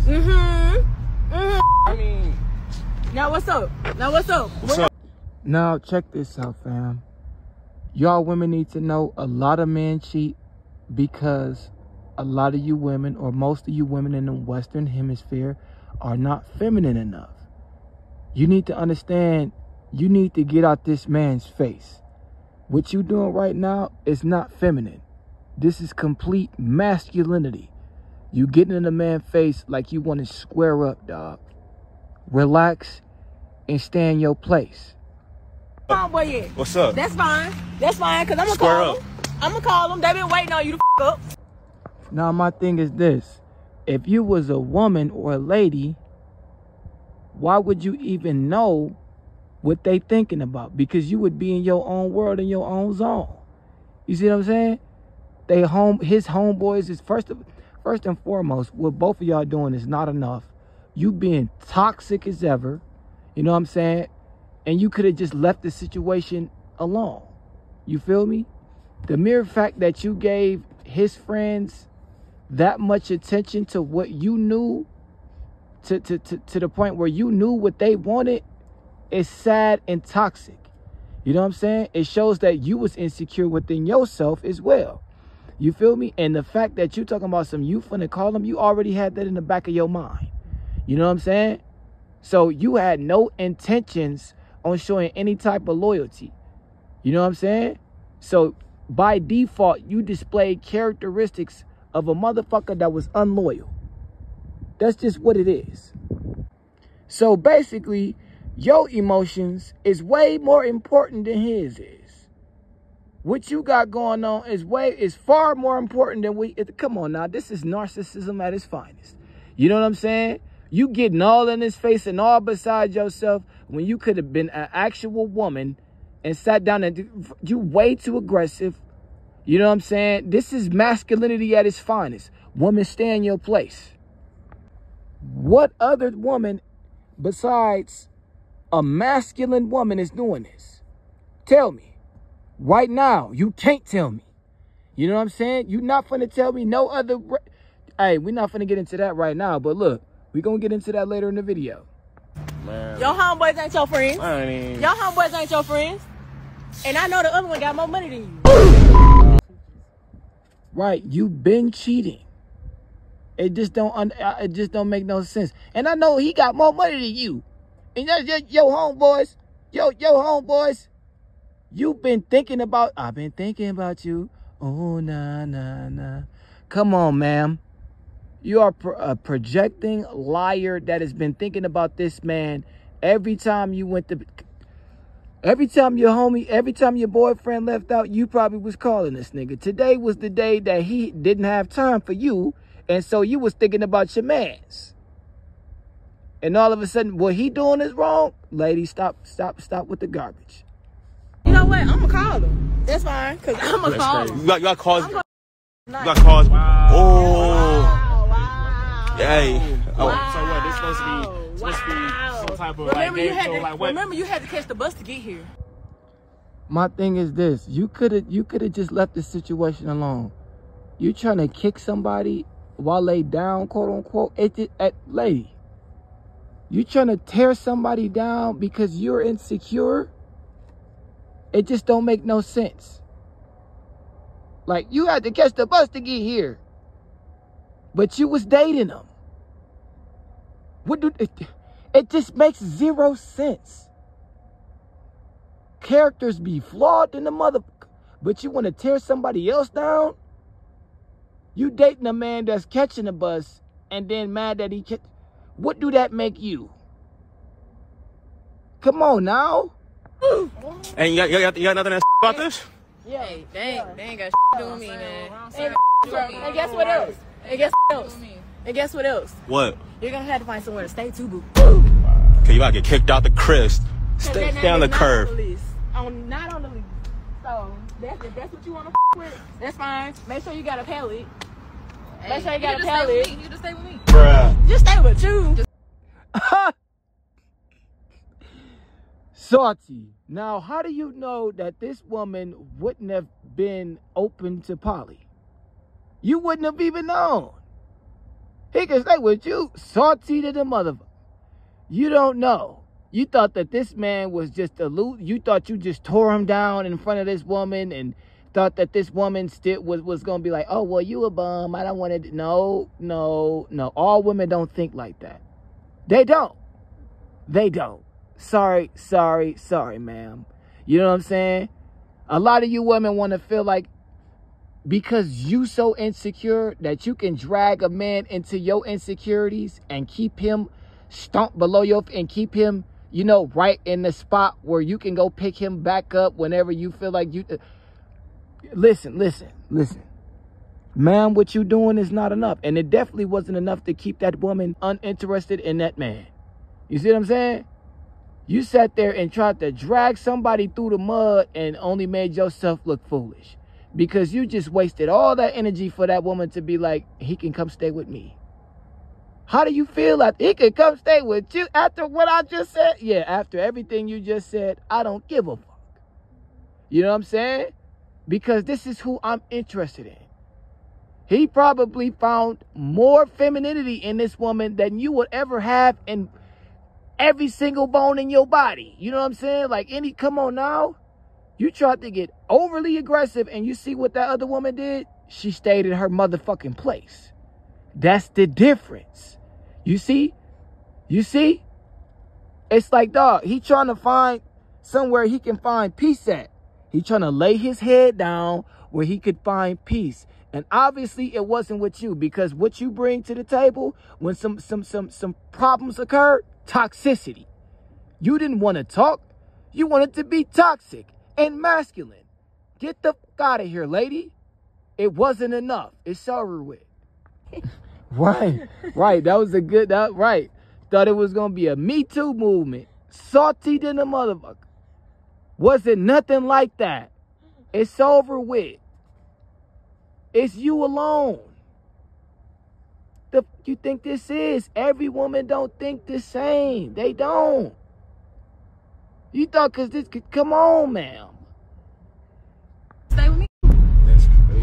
That's crazy. I mean, now what's up? Now what's up? What's up? Now check this out, fam. Y'all women need to know a lot of men cheat because a lot of you women, or most of you women in the Western Hemisphere, are not feminine enough. You need to understand, you need to get out this man's face. What you doing right now is not feminine. This is complete masculinity. You getting in a man's face like you want to square up, dog. Relax and stay in your place. Homeboy, yeah. What's up? That's fine. That's fine, because I'm going to Square call up. them. I'm going to call them. They been waiting on you to up. Now, my thing is this. If you was a woman or a lady, why would you even know what they thinking about? Because you would be in your own world, in your own zone. You see what I'm saying? His homeboys is first and foremost, what both of y'all doing is not enough. You being toxic as ever. You know what I'm saying? And you could have just left the situation alone. You feel me? The mere fact that you gave his friends that much attention to what you knew, to the point where you knew what they wanted, is sad and toxic. You know what I'm saying? It shows that you was insecure within yourself as well. You feel me? And the fact that you talking about some you finna call them, you already had that in the back of your mind. You know what I'm saying? So you had no intentions on showing any type of loyalty. You know what I'm saying? So by default, you displayed characteristics of a motherfucker that was unloyal. That's just what it is. So basically, your emotions is way more important than his is. What you got going on is far more important than come on now, this is narcissism at its finest. You know what I'm saying? You getting all in his face and all beside yourself when you could have been an actual woman and sat down and you way too aggressive. You know what I'm saying? This is masculinity at its finest. Woman, stay in your place. What other woman besides a masculine woman is doing this? Tell me. Right now, you can't tell me. You know what I'm saying? You're not finna tell me no other... Hey, we're not finna get into that right now, but look, we're gonna get into that later in the video. Man. Your homeboys ain't your friends. I mean, Your homeboys ain't your friends. And I know the other one got more money than you. Right, you been cheating. It just don't make no sense. And I know he got more money than you. And that's just your homeboys. Your homeboys. You've been thinking about, I've been thinking about you. Oh, nah, nah, nah. Come on, ma'am. You are a projecting liar that has been thinking about this man every time you went to... Every time your boyfriend left out, you probably was calling this nigga. Today was the day that he didn't have time for you, and so you was thinking about your mans. And all of a sudden, what he doing is wrong. Lady, stop with the garbage. You know what? I'm going to call him. That's fine, because I'm going to call him. you got calls. You got calls. Wow. Oh. Wow. Hey. Oh. Wow. so what? This supposed to be some type of Remember, what? you had to catch the bus to get here. My thing is this. You could have just left the situation alone. You trying to kick somebody while they down, quote unquote. Lady, you trying to tear somebody down because you're insecure? It just don't make no sense. Like, you had to catch the bus to get here. But you was dating them. It just makes zero sense. Characters be flawed in the mother... But you want to tear somebody else down? You dating a man that's catching a bus and then mad that he... What do that make you? Come on now. And you got nothing to about this? Yeah, They ain't got to do with me, man. And guess what else? And guess what else? And guess what else? What? You're going to have to find somewhere to stay too, boo. Okay, you gotta get kicked out the crib. Stay on the curb. Not on the lease. So, if that's what you want to with, that's fine. Make sure you got a pallet. Make sure you got a pallet. You just stay with me. Bruh. Just stay with you. Salty. Now, how do you know that this woman wouldn't have been open to poly? You wouldn't have even known. He can stay with you, salty to the motherfucker. You don't know. You thought that this man was just a loot. You thought you just tore him down in front of this woman and thought that this woman still was going to be like, oh, well, you a bum. I don't want to. No. All women don't think like that. They don't. They don't. Sorry, ma'am. You know what I'm saying? A lot of you women want to feel like because you so insecure that you can drag a man into your insecurities and keep him stomped below your, and keep him, you know, right in the spot where you can go pick him back up whenever you feel like you... Listen. Ma'am, what you doing is not enough. And it definitely wasn't enough to keep that woman uninterested in that man. You see what I'm saying? You sat there and tried to drag somebody through the mud and only made yourself look foolish. Because you just wasted all that energy for that woman to be like, he can come stay with me. How do you feel after he can come stay with you after what I just said? Yeah, after everything you just said, I don't give a fuck. You know what I'm saying? Because this is who I'm interested in. He probably found more femininity in this woman than you would ever have in every single bone in your body. You know what I'm saying? Like come on now. You tried to get overly aggressive and you see what that other woman did? She stayed in her motherfucking place. That's the difference. You see? It's like, dog, he trying to find somewhere he can find peace at. He trying to lay his head down where he could find peace. And obviously it wasn't with you, because what you bring to the table when some problems occur, toxicity. You didn't want to talk. You wanted to be toxic and masculine. Get the fuck out of here, lady. It wasn't enough. It's over with. Right. That was a good, right. Thought it was going to be a Me Too movement. Salty than a motherfucker. Wasn't nothing like that. It's over with. It's you alone. The you think this is? Every woman don't think the same. They don't. You thought because this could, come on, man.